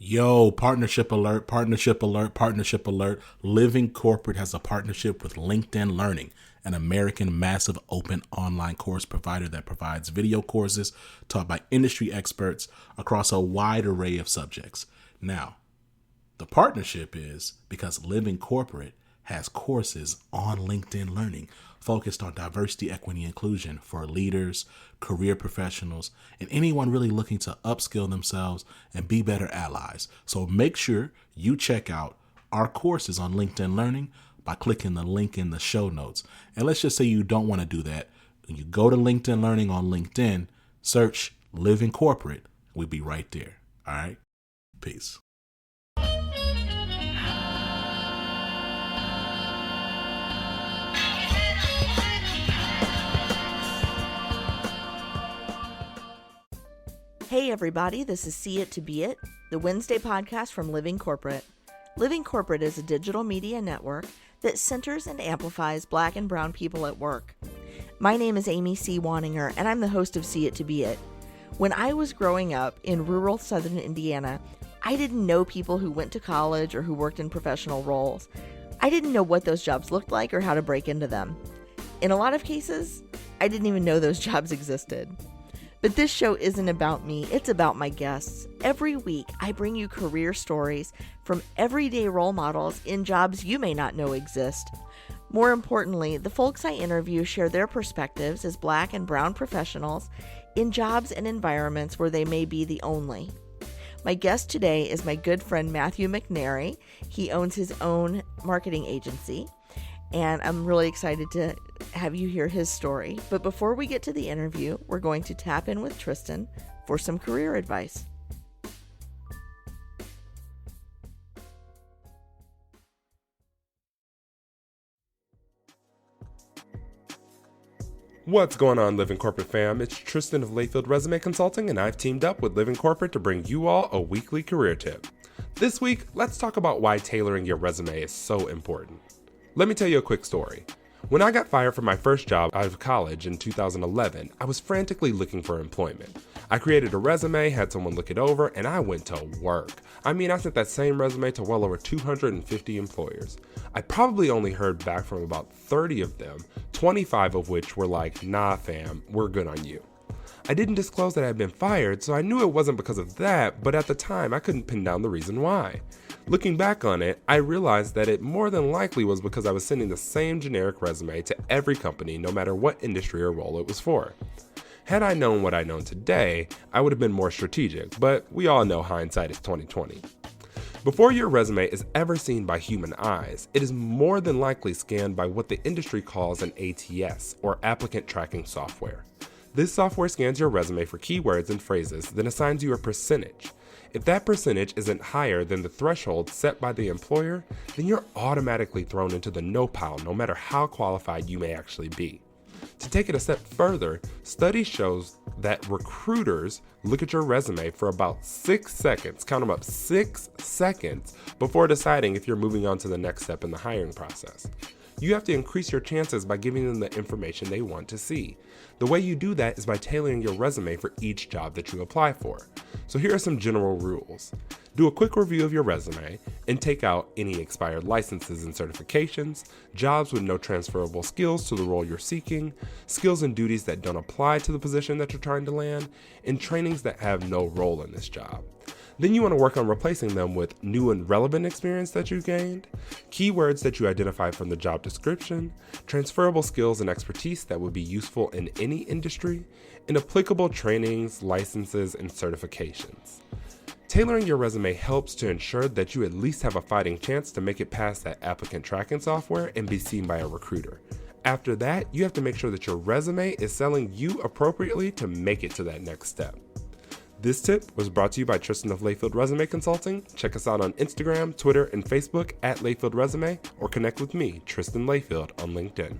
Yo, partnership alert, partnership alert, partnership alert. Living Corporate has a partnership with LinkedIn Learning, an American massive open online course provider that provides video courses taught by industry experts across a wide array of subjects. Now, the partnership is because Living Corporate has courses on LinkedIn Learning focused on diversity, equity, and inclusion for leaders, career professionals, and anyone really looking to upskill themselves and be better allies. So make sure you check out our courses on LinkedIn Learning by clicking the link in the show notes. And let's just say you don't want to do that. When you go to LinkedIn Learning on LinkedIn, search Living Corporate. We'll be right there. All right? Peace. Hey everybody, this is See It to Be It, the Wednesday podcast from Living Corporate. Living Corporate is a digital media network that centers and amplifies Black and Brown people at work. My name is Amy C. Waninger, and I'm the host of See It to Be It. When I was growing up in rural southern Indiana, I didn't know people who went to college or who worked in professional roles. I didn't know what those jobs looked like or how to break into them. In a lot of cases, I didn't even know those jobs existed. But this show isn't about me, it's about my guests. Every week, I bring you career stories from everyday role models in jobs you may not know exist. More importantly, the folks I interview share their perspectives as Black and Brown professionals in jobs and environments where they may be the only. My guest today is my good friend Matthew McNairy. He owns his own marketing agency, and I'm really excited to have you hear his story. But before we get to the interview, we're going to tap in with Tristan for some career advice. What's going on, Living Corporate fam? It's Tristan of Layfield Resume Consulting, and I've teamed up with Living Corporate to bring you all a weekly career tip. This week, let's talk about why tailoring your resume is so important. Let me tell you a quick story. When I got fired from my first job out of college in 2011, I was frantically looking for employment. I created a resume, had someone look it over, and I went to work. I sent that same resume to well over 250 employers. I probably only heard back from about 30 of them, 25 of which were like, nah fam, we're good on you. I didn't disclose that I had been fired, so I knew it wasn't because of that, but at the time I couldn't pin down the reason why. Looking back on it, I realized that it more than likely was because I was sending the same generic resume to every company, no matter what industry or role it was for. Had I known what I know today, I would have been more strategic, but we all know hindsight is 20/20. Before your resume is ever seen by human eyes, it is more than likely scanned by what the industry calls an ATS, or applicant tracking software. This software scans your resume for keywords and phrases, then assigns you a percentage. If that percentage isn't higher than the threshold set by the employer, then you're automatically thrown into the no pile, no matter how qualified you may actually be. To take it a step further, studies shows that recruiters look at your resume for about 6 seconds, count them up, 6 seconds, before deciding if you're moving on to the next step in the hiring process. You have to increase your chances by giving them the information they want to see. The way you do that is by tailoring your resume for each job that you apply for. So here are some general rules. Do a quick review of your resume and take out any expired licenses and certifications, jobs with no transferable skills to the role you're seeking, skills and duties that don't apply to the position that you're trying to land, and trainings that have no role in this job. Then you want to work on replacing them with new and relevant experience that you gained, keywords that you identify from the job description, transferable skills and expertise that would be useful in any industry, and applicable trainings, licenses, and certifications. Tailoring your resume helps to ensure that you at least have a fighting chance to make it past that applicant tracking software and be seen by a recruiter. After that, you have to make sure that your resume is selling you appropriately to make it to that next step. This tip was brought to you by Tristan of Layfield Resume Consulting. Check us out on Instagram, Twitter, and Facebook at Layfield Resume, or connect with me, Tristan Layfield, on LinkedIn.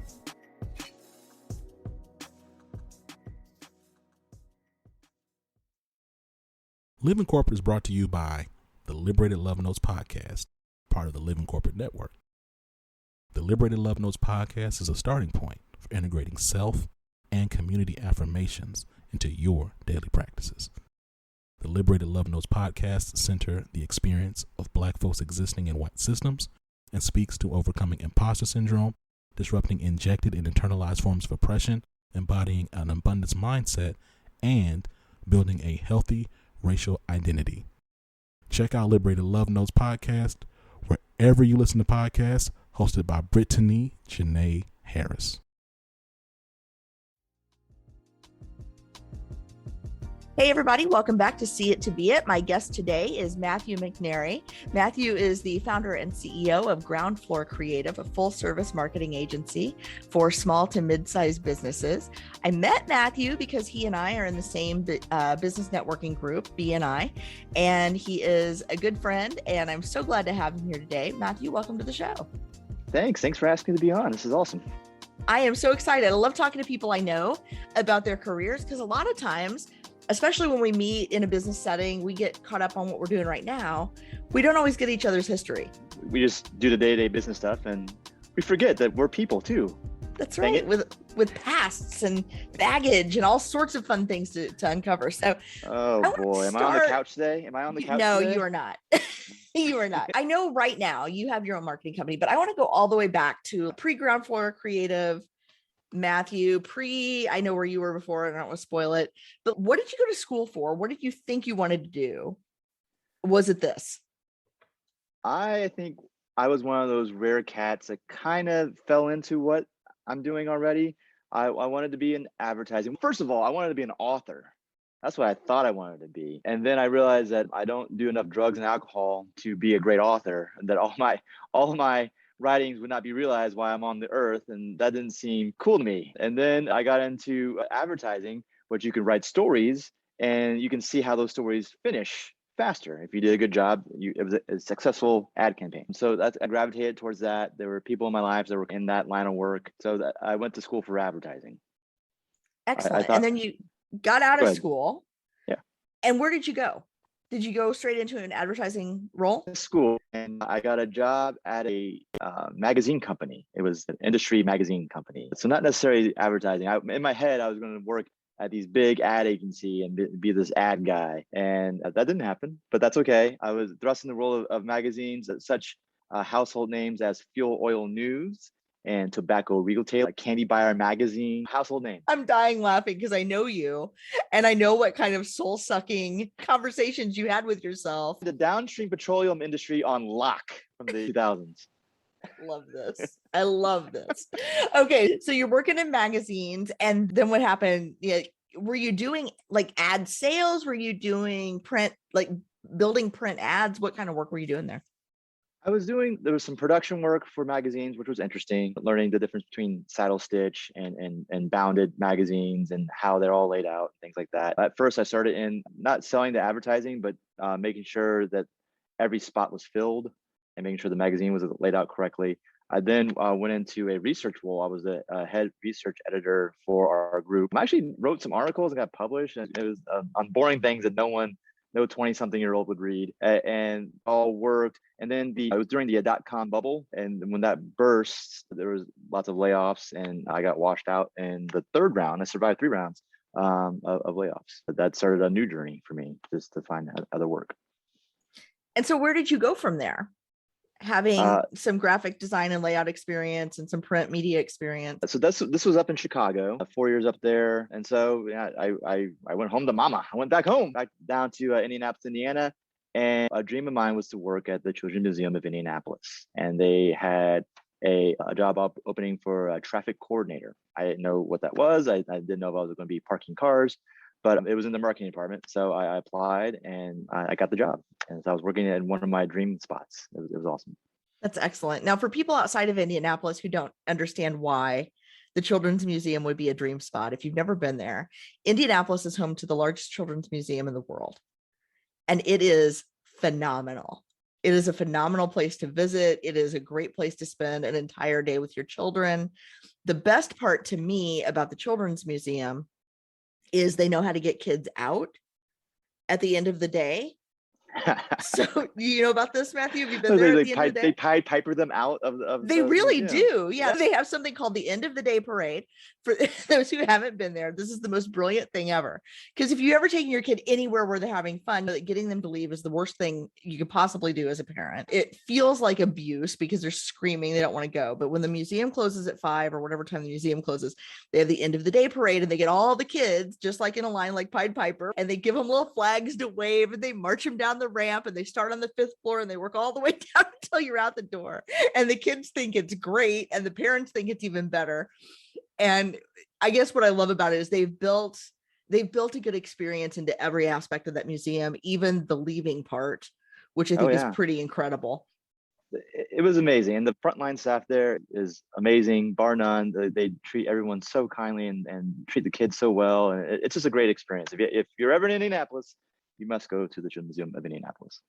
Living Corporate is brought to you by the Liberated Love Notes podcast, part of the Living Corporate Network. The Liberated Love Notes podcast is a starting point for integrating self and community affirmations into your daily practices. The Liberated Love Notes podcast center the experience of Black folks existing in white systems and speaks to overcoming imposter syndrome, disrupting injected and internalized forms of oppression, embodying an abundance mindset, and building a healthy racial identity. Check out Liberated Love Notes podcast wherever you listen to podcasts, hosted by Brittany Janae Harris. Hey everybody, welcome back to See It to Be It. My guest today is Matthew McNairy. Matthew is the founder and CEO of Ground Floor Creative, a full-service marketing agency for small to mid-sized businesses. I met Matthew because he and I are in the same business networking group, BNI, and he is a good friend, and I'm so glad to have him here today. Matthew, welcome to the show. Thanks for asking me to be on. This is awesome. I am so excited. I love talking to people I know about their careers because a lot of times, especially when we meet in a business setting, we get caught up on what we're doing right now. We don't always get each other's history. We just do the day-to-day business stuff and we forget that we're people too. That's right. With pasts and baggage and all sorts of fun things to uncover. So, oh boy, am I on the couch today? Am I on the couch No, today? You are not. You are not. I know right now you have your own marketing company, but I want to go all the way back to pre-Ground Floor Creative, Matthew, I know where you were before, and I don't want to spoil it, but what did you go to school for? What did you think you wanted to do? Was it this? I think I was one of those rare cats that kind of fell into what I'm doing already. I wanted to be in advertising. First of all, I wanted to be an author. That's what I thought I wanted to be. And then I realized that I don't do enough drugs and alcohol to be a great author, and that all of my writings would not be realized while I'm on the earth, and that didn't seem cool to me. And then I got into advertising, which you can write stories and you can see how those stories finish faster. If you did a good job, it was a successful ad campaign. So I gravitated towards that. There were people in my life that were in that line of work. So that I went to school for advertising. Excellent. And then you got out of school. Yeah. And where did you go? Did you go straight into an advertising role? School, and I got a job at a magazine company. It was an industry magazine company. So not necessarily advertising. In my head, I was going to work at these big ad agency and be this ad guy. And that didn't happen, but that's okay. I was thrust in the role of magazines at such household names as Fuel Oil News and Tobacco Retail, like Candy Buyer Magazine, household name. I'm dying laughing because I know you and I know what kind of soul-sucking conversations you had with yourself. The downstream petroleum industry on lock from the 2000s. I love this. Okay, so you're working in magazines, and then what happened? Yeah, were you doing like ad sales? Were you doing print, like building print ads? What kind of work were you doing there? There was some production work for magazines, which was interesting, learning the difference between saddle stitch and bounded magazines and how they're all laid out, things like that. At first, I started in not selling the advertising, but making sure that every spot was filled and making sure the magazine was laid out correctly. I then went into a research role. I was the head research editor for our group. I actually wrote some articles that got published, and it was on boring things that no 20-something-year-old would read, and all worked. And then it was during the .com bubble, and when that burst, there was lots of layoffs, and I got washed out in the third round. I survived 3 rounds of layoffs. That started a new journey for me, just to find other work. And so where did you go from there? Having some graphic design and layout experience and some print media experience. So this was up in Chicago, 4 years up there. And so yeah, I went home to mama. I went back down to Indianapolis, Indiana. And a dream of mine was to work at the Children's Museum of Indianapolis. And they had a job opening for a traffic coordinator. I didn't know what that was. I didn't know if I was going to be parking cars, but it was in the marketing department. So I applied and I got the job. And so I was working at one of my dream spots. It was awesome. That's excellent. Now, for people outside of Indianapolis who don't understand why the Children's Museum would be a dream spot, if you've never been there, Indianapolis is home to the largest children's museum in the world. And it is phenomenal. It is a phenomenal place to visit. It is a great place to spend an entire day with your children. The best part to me about the Children's Museum is they know how to get kids out at the end of the day So you know about this, Matthew? Have you been So there at the end of the they day? Pied Piper them out of They the really museum. do. Yeah. They have something called the end of the day parade. For those who haven't been there, this is the most brilliant thing ever. Because if you ever taking your kid anywhere where they're having fun, getting them to leave is the worst thing you could possibly do as a parent. It feels like abuse because they're screaming, they don't want to go. But when the museum closes at 5 or whatever time the museum closes, they have the end of the day parade and they get all the kids just like in a line like Pied Piper, and they give them little flags to wave and they march them down the ramp, and they start on the 5th floor and they work all the way down until you're out the door. And the kids think it's great and the parents think it's even better. And I guess what I love about it is they've built a good experience into every aspect of that museum, even the leaving part, which I Oh think is yeah, pretty incredible. it was amazing, and the frontline staff there is amazing, bar none. They treat everyone so kindly and treat the kids so well, and it's just a great experience. If you're ever in Indianapolis, you must go to the Museum of Indianapolis.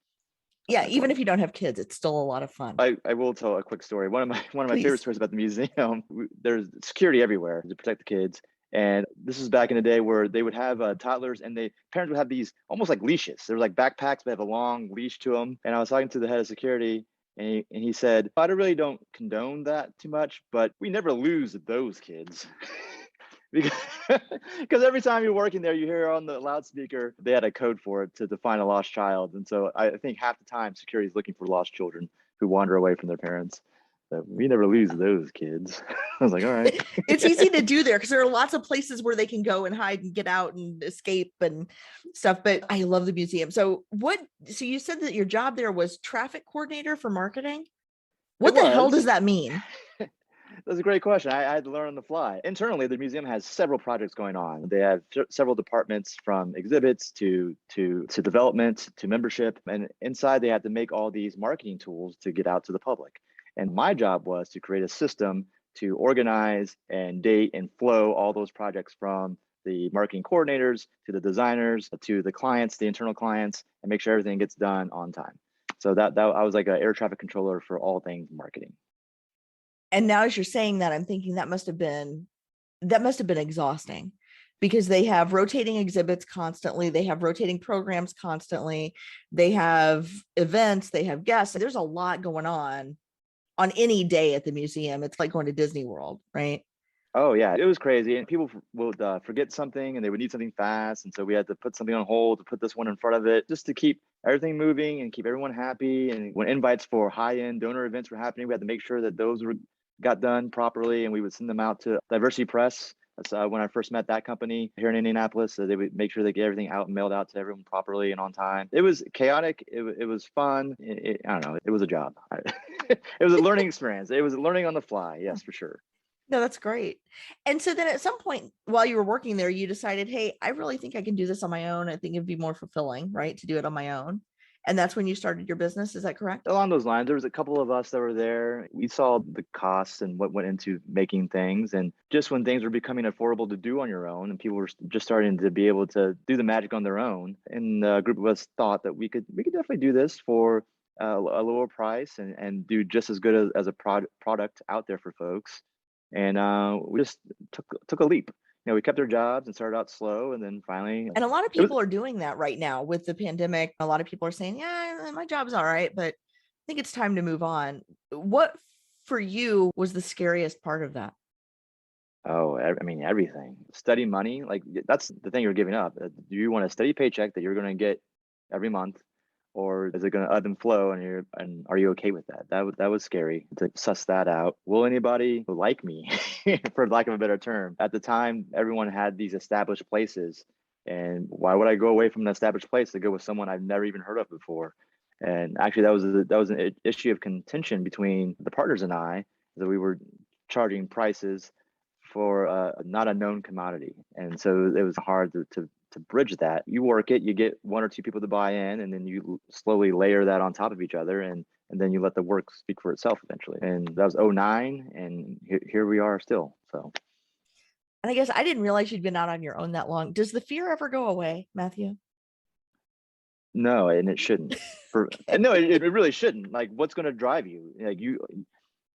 Yeah, even if you don't have kids, it's still a lot of fun. I will tell a quick story. One of my Please. favorite stories about the museum. There's security everywhere to protect the kids, and this is back in the day where they would have toddlers, and parents would have these almost like leashes. They're like backpacks, but have a long leash to them. And I was talking to the head of security, and he said, "I really don't condone that too much, but we never lose those kids." Because every time you're working there, you hear on the loudspeaker they had a code for it to find a lost child, and so I think half the time security is looking for lost children who wander away from their parents. But we never lose those kids. I was like, all right. It's easy to do there because there are lots of places where they can go and hide and get out and escape and stuff. But I love the museum. So you said that your job there was traffic coordinator for marketing? What the hell does that mean? That's a great question. I had to learn on the fly. Internally, the museum has several projects going on. They have several departments, from exhibits to development to membership. And inside, they have to make all these marketing tools to get out to the public. And my job was to create a system to organize and date and flow all those projects, from the marketing coordinators to the designers to the clients, the internal clients, and make sure everything gets done on time. So that I was like an air traffic controller for all things marketing. And now as you're saying that, I'm thinking that must have been exhausting, because they have rotating exhibits constantly. They have rotating programs constantly. They have events, they have guests. There's a lot going on any day at the museum. It's like going to Disney World, right? Oh yeah, it was crazy. And people would forget something and they would need something fast. And so we had to put something on hold to put this one in front of it, just to keep everything moving and keep everyone happy. And when invites for high-end donor events were happening, we had to make sure that those got done properly, and we would send them out to Diversity Press. That's when I first met that company here in Indianapolis. So they would make sure they get everything out and mailed out to everyone properly and on time. It was chaotic. It was fun. I don't know. It was a job. It was a learning experience. It was learning on the fly. Yes, for sure. No, that's great. And so then at some point while you were working there, you decided, hey, I really think I can do this on my own. I think it'd be more fulfilling, right, to do it on my own. And that's when you started your business. Is that correct? Along those lines, there was a couple of us that were there. We saw the costs and what went into making things. And just when things were becoming affordable to do on your own, and people were just starting to be able to do the magic on their own, and a group of us thought that we could definitely do this for a lower price and do just as good as a product out there for folks. And we just took a leap. We kept our jobs and started out slow, and then finally. And a lot of people are doing that right now with the pandemic. A lot of people are saying, yeah, my job's all right, but I think it's time to move on. What for you was the scariest part of that? Oh, I mean, everything. Steady money, like that's the thing you're giving up. Do you want a steady paycheck that you're going to get every month, or is it going to ebb and flow? And are you okay with that? That was scary to suss that out. Will anybody like me, for lack of a better term? At the time, everyone had these established places, and why would I go away from an established place to go with someone I've never even heard of before? And actually, that was an issue of contention between the partners and I, that we were charging prices for not a known commodity, and so it was hard to bridge that. You work it, you get one or two people to buy in, and then you slowly layer that on top of each other, and then you let the work speak for itself eventually. And that was 2009, and here we are still. So, and I guess I didn't realize you'd been out on your own that long. Does the fear ever go away, Matthew? No, and it shouldn't. No, it really shouldn't. Like, what's going to drive you? Like, you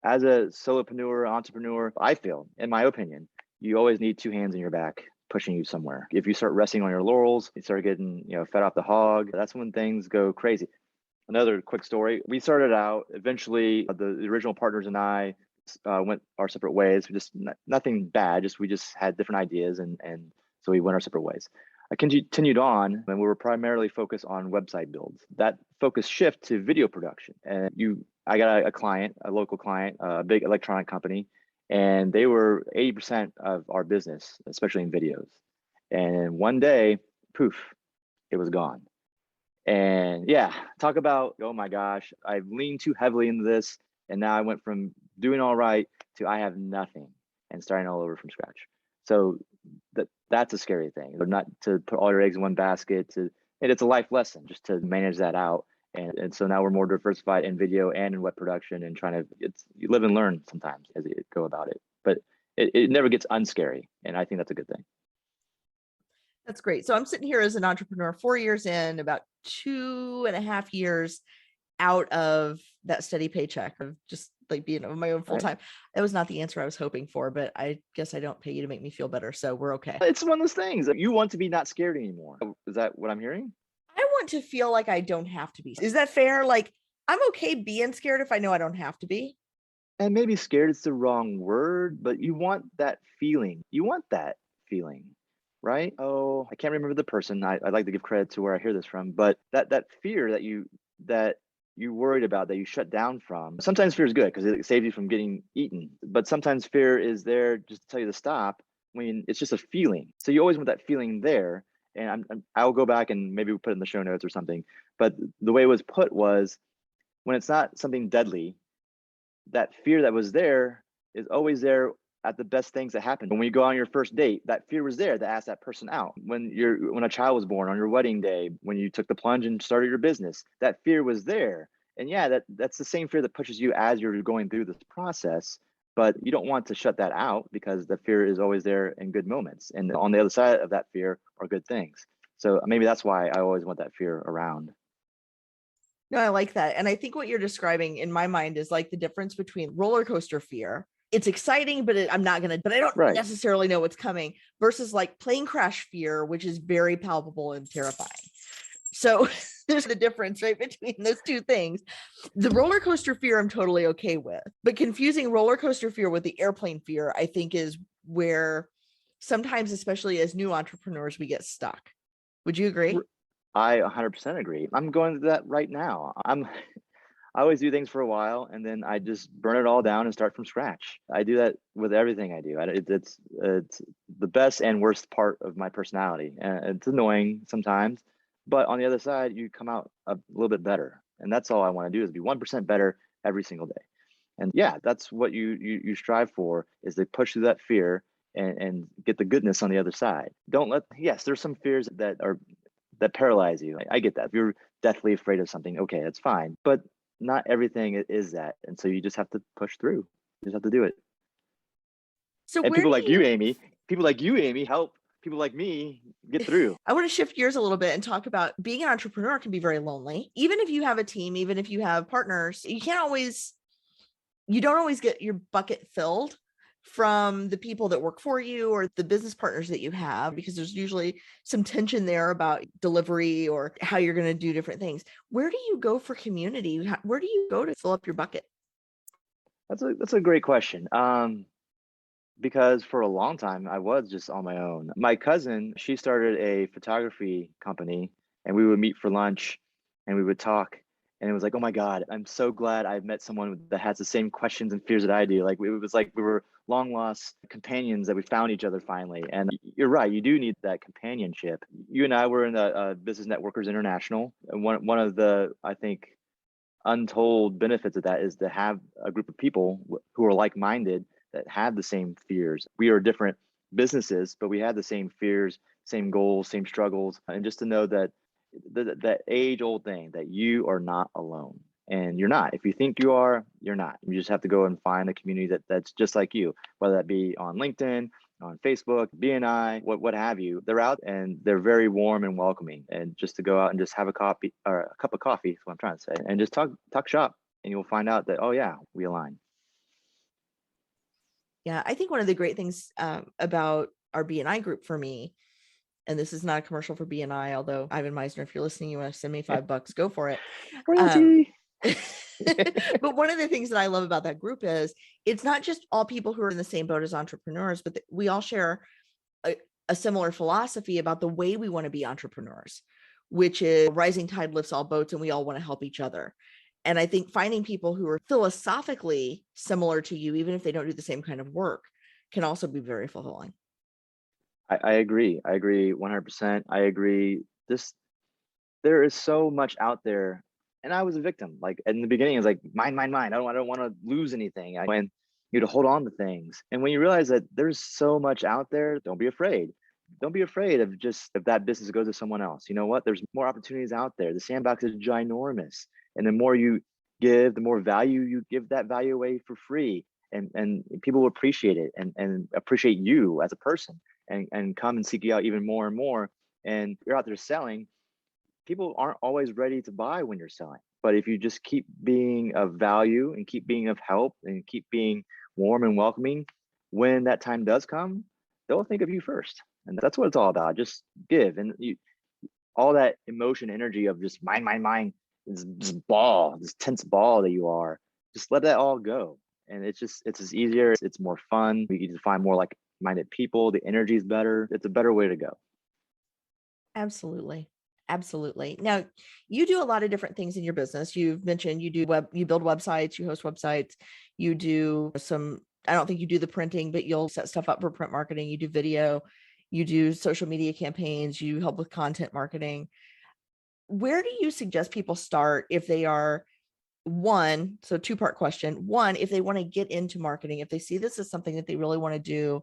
as a solopreneur, entrepreneur, I feel, in my opinion, you always need two hands in your back pushing you somewhere. If you start resting on your laurels, you start getting, fed off the hog, that's when things go crazy. Another quick story. We started out, eventually the original partners and I went our separate ways. Nothing bad, we just had different ideas, and so we went our separate ways. I continued on, and we were primarily focused on website builds. That focus shift to video production, and I got a client, a local client, a big electronic company, and they were 80% of our business, especially in videos. And one day, poof, it was gone. And yeah, talk about, oh my gosh, I've leaned too heavily into this, and now I went from doing all right to I have nothing and starting all over from scratch. So that's a scary thing. Not to put all your eggs in one basket. And it's a life lesson just to manage that out. And so now we're more diversified in video and in web production, and you live and learn sometimes as you go about it. But it never gets unscary, and I think that's a good thing. That's great. So I'm sitting here as an entrepreneur, 4 years in, about 2.5 years out of that steady paycheck of just like being my own full time. That was not the answer I was hoping for, but I guess I don't pay you to make me feel better, so we're okay. It's one of those things that you want to be not scared anymore. Is that what I'm hearing? I want to feel like I don't have to be. Is that fair? Like, I'm okay being scared if I know I don't have to be. And maybe scared is the wrong word, but you want that feeling. Right? Oh, I can't remember the person. I'd like to give credit to where I hear this from, but that fear that you worried about, that you shut down from. Sometimes fear is good because it saves you from getting eaten, but sometimes fear is there just to tell you to stop when it's just a feeling. So you always want that feeling there. And I'll go back and maybe we'll put it in the show notes or something. But the way it was put was, when it's not something deadly, that fear that was there is always there at the best things that happen. When you go on your first date, that fear was there to ask that person out. When a child was born, on your wedding day, when you took the plunge and started your business, that fear was there. And yeah, that's the same fear that pushes you as you're going through this process. But you don't want to shut that out, because the fear is always there in good moments. And on the other side of that fear are good things. So maybe that's why I always want that fear around. No, I like that. And I think what you're describing in my mind is like the difference between roller coaster fear. It's exciting, but I don't necessarily know what's coming, versus like plane crash fear, which is very palpable and terrifying. So there's the difference, right, between those two things. The roller coaster fear I'm totally okay with, but confusing roller coaster fear with the airplane fear, I think, is where sometimes, especially as new entrepreneurs, we get stuck. Would you agree? I 100% agree. I'm going through that right now. I always do things for a while, and then I just burn it all down and start from scratch. I do that with everything I do. It's the best and worst part of my personality. And it's annoying sometimes, but on the other side, you come out a little bit better. And that's all I want to do, is be 1% better every single day. And yeah, that's what you strive for, is to push through that fear and get the goodness on the other side. Yes, there's some fears that paralyze you. I get that. If you're deathly afraid of something, okay, that's fine. But not everything is that. And so you just have to push through. You just have to do it. So and people like you, Amy, help people like me get through. I want to shift gears a little bit and talk about being an entrepreneur can be very lonely. Even if you have a team, even if you have partners, you don't always get your bucket filled from the people that work for you or the business partners that you have, because there's usually some tension there about delivery or how you're going to do different things. Where do you go for community? Where do you go to fill up your bucket? That's a great question. Because for a long time I was just on my own. My cousin, she started a photography company, and we would meet for lunch and we would talk. And it was like, oh my God, I'm so glad I've met someone that has the same questions and fears that I do. Like, it was like we were long lost companions that we found each other finally. And you're right, you do need that companionship. You and I were in the Business Networkers International. And one of the, I think, untold benefits of that is to have a group of people who are like-minded, that have the same fears. We are different businesses, but we have the same fears, same goals, same struggles. And just to know that that age-old thing, that you are not alone. And you're not. If you think you are, you're not. You just have to go and find a community that's just like you, whether that be on LinkedIn, on Facebook, BNI, what have you. They're out and they're very warm and welcoming. And just to go out and just have a coffee or a cup of coffee, is what I'm trying to say, and just talk shop, and you'll find out that, oh yeah, we align. Yeah, I think one of the great things about our BNI group for me, and this is not a commercial for BNI, although Ivan Meisner, if you're listening, you want to send me $5, go for it. Royalty. But one of the things that I love about that group is it's not just all people who are in the same boat as entrepreneurs, but we all share a similar philosophy about the way we want to be entrepreneurs, which is rising tide lifts all boats, and we all want to help each other. And I think finding people who are philosophically similar to you, even if they don't do the same kind of work, can also be very fulfilling. I agree. I agree 100%. I agree. There is so much out there, and I was a victim. Like in the beginning, it's like mine. I don't want to lose anything. I want you to hold on to things. And when you realize that there's so much out there, don't be afraid. Don't be afraid of just if that business goes to someone else. You know what? There's more opportunities out there. The sandbox is ginormous, and the more you give, the more value you give that value away for free, and people will appreciate it and appreciate you as a person, and come and seek you out even more and more. And you're out there selling. People aren't always ready to buy when you're selling. But if you just keep being of value and keep being of help and keep being warm and welcoming, when that time does come, they'll think of you first. And that's what it's all about. Just give. And all that emotion, energy of just mine, this ball, this tense ball that you are, just let that all go. And it's as easier. It's more fun. You can find more like-minded people. The energy is better. It's a better way to go. Absolutely. Absolutely. Now, you do a lot of different things in your business. You've mentioned you build websites, you host websites, you do I don't think you do the printing, but you'll set stuff up for print marketing. You do video, you do social media campaigns, you help with content marketing. Where do you suggest people start if they are so two-part question. One, if they want to get into marketing, if they see this as something that they really want to do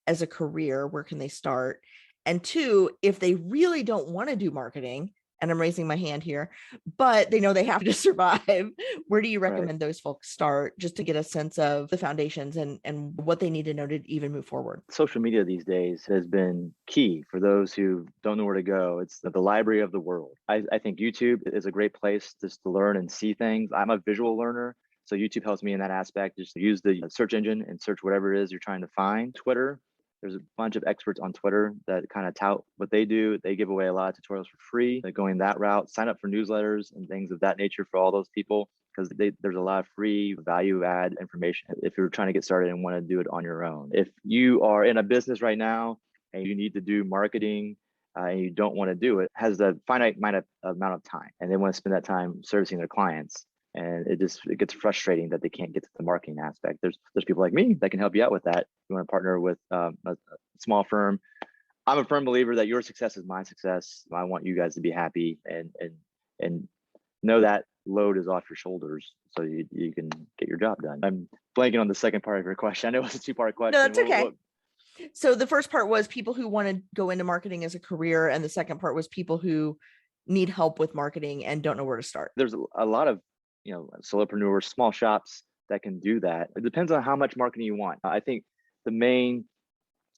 as a career, where can they start? And two, if they really don't want to do marketing, and I'm raising my hand here, but they know they have to survive, where do you recommend those folks start, just to get a sense of the foundations and what they need to know to even move forward? Social media these days has been key for those who don't know where to go. It's the library of the world. I think YouTube is a great place just to learn and see things. I'm a visual learner, so YouTube helps me in that aspect. Just use the search engine and search whatever it is you're trying to find. Twitter, there's a bunch of experts on Twitter that kind of tout what they do. They give away a lot of tutorials for free. They're going that route. Sign up for newsletters and things of that nature for all those people, because there's a lot of free value add information if you're trying to get started and want to do it on your own. If you are in a business right now and you need to do marketing and you don't want to do it, has a finite amount of time, and they want to spend that time servicing their clients. And it gets frustrating that they can't get to the marketing aspect. There's people like me that can help you out with that. You want to partner with a small firm. I'm a firm believer that your success is my success. I want you guys to be happy and know that load is off your shoulders, so you can get your job done. I'm blanking on the second part of your question. I know it was a two-part question. No, that's okay. So the first part was people who want to go into marketing as a career, and the second part was people who need help with marketing and don't know where to start. There's a lot of solopreneurs, small shops that can do that. It depends on how much marketing you want. I think the main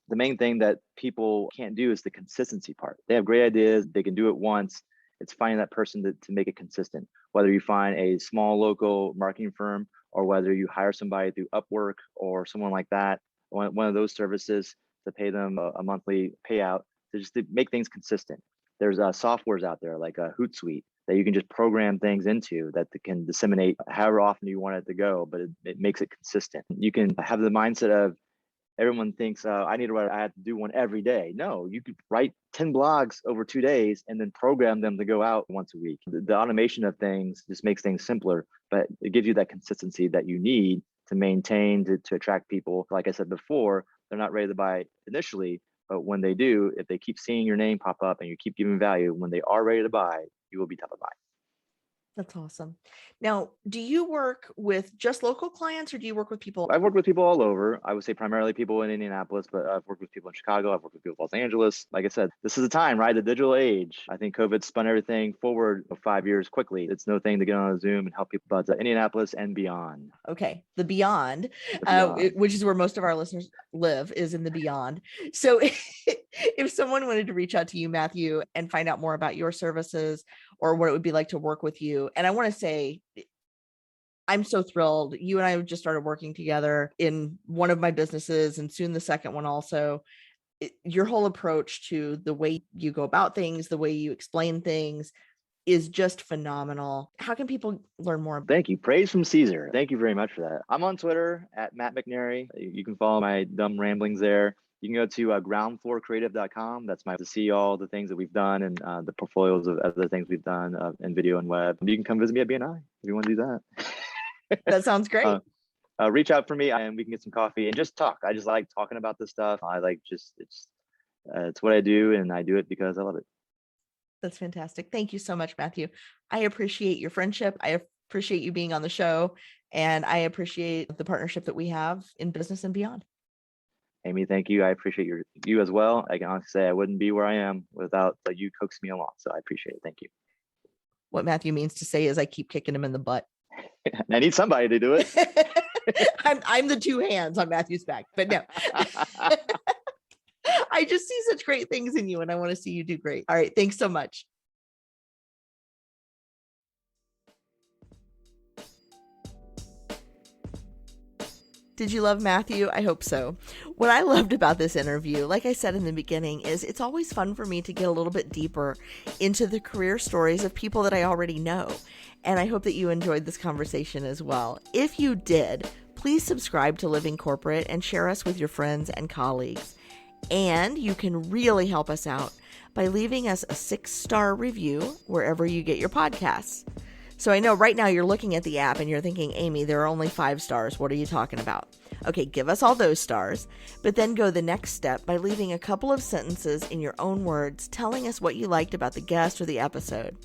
thing that people can't do is the consistency part. They have great ideas, they can do it once. It's finding that person to make it consistent. Whether you find a small local marketing firm or whether you hire somebody through Upwork or someone like that, one of those services, to pay them a monthly payout to make things consistent. There's softwares out there like a Hootsuite that you can just program things into that can disseminate however often you want it to go, but it makes it consistent. You can have the mindset of, everyone thinks I have to do one every day. No, you could write 10 blogs over 2 days and then program them to go out once a week. The automation of things just makes things simpler, but it gives you that consistency that you need to maintain, to attract people. Like I said before, they're not ready to buy initially, but when they do, if they keep seeing your name pop up and you keep giving value, when they are ready to buy, you will be top of mind. That's awesome. Now, do you work with just local clients, or do you work with people? I've worked with people all over. I would say primarily people in Indianapolis, but I've worked with people in Chicago. I've worked with people in Los Angeles. Like I said, this is the time, right? The digital age. I think COVID spun everything forward 5 years quickly. It's no thing to get on a Zoom and help people, but Indianapolis and beyond. Okay. The beyond, which is where most of our listeners live, is in the beyond. So if someone wanted to reach out to you, Matthew, and find out more about your services or what it would be like to work with you, and I want to say, I'm so thrilled. You and I have just started working together in one of my businesses and soon the second one also. your whole approach to the way you go about things, the way you explain things is just phenomenal. How can people learn more? Thank you. Praise from Caesar. Thank you very much for that. I'm on Twitter at Matt McNairy. You can follow my dumb ramblings there. You can go to groundfloorcreative.com. That's to see all the things that we've done and the portfolios of other things we've done in video and web. You can come visit me at BNI if you want to do that. That sounds great. Reach out for me and we can get some coffee and just talk. I just like talking about this stuff. I like it's what I do, and I do it because I love it. That's fantastic. Thank you so much, Matthew. I appreciate your friendship. I appreciate you being on the show, and I appreciate the partnership that we have in business and beyond. Amy, thank you. I appreciate you as well. I can honestly say I wouldn't be where I am without you coaxing me along. So I appreciate it. Thank you. What Matthew means to say is I keep kicking him in the butt. I need somebody to do it. I'm the two hands on Matthew's back, but no. I just see such great things in you, and I want to see you do great. All right. Thanks so much. Did you love Matthew? I hope so. What I loved about this interview, like I said in the beginning, is it's always fun for me to get a little bit deeper into the career stories of people that I already know. And I hope that you enjoyed this conversation as well. If you did, please subscribe to Living Corporate and share us with your friends and colleagues. And you can really help us out by leaving us a 6-star review wherever you get your podcasts. So I know right now you're looking at the app and you're thinking, Amy, there are only 5 stars. What are you talking about? Okay, give us all those stars, but then go the next step by leaving a couple of sentences in your own words telling us what you liked about the guest or the episode.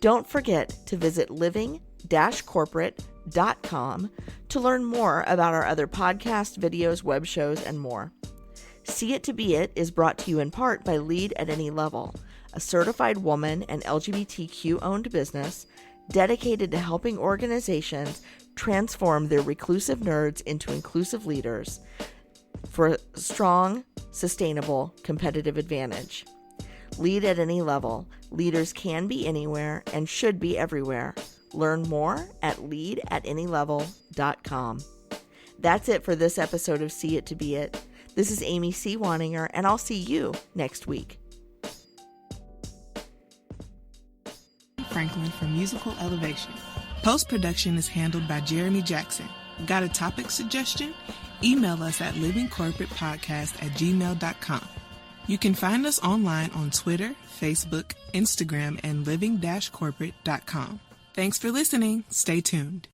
Don't forget to visit living-corporate.com to learn more about our other podcasts, videos, web shows, and more. See It to Be It is brought to you in part by Lead at Any Level, a certified woman and LGBTQ-owned business dedicated to helping organizations transform their reclusive nerds into inclusive leaders for a strong, sustainable, competitive advantage. Lead at Any Level. Leaders can be anywhere and should be everywhere. Learn more at leadatanylevel.com. That's it for this episode of See It to Be It. This is Amy C. Waninger, and I'll see you next week. Franklin for Musical Elevation. Post-production is handled by Jeremy Jackson. Got a topic suggestion? Email us at livingcorporatepodcast@gmail.com. You can find us online on Twitter, Facebook, Instagram, and living-corporate.com. Thanks for listening. Stay tuned.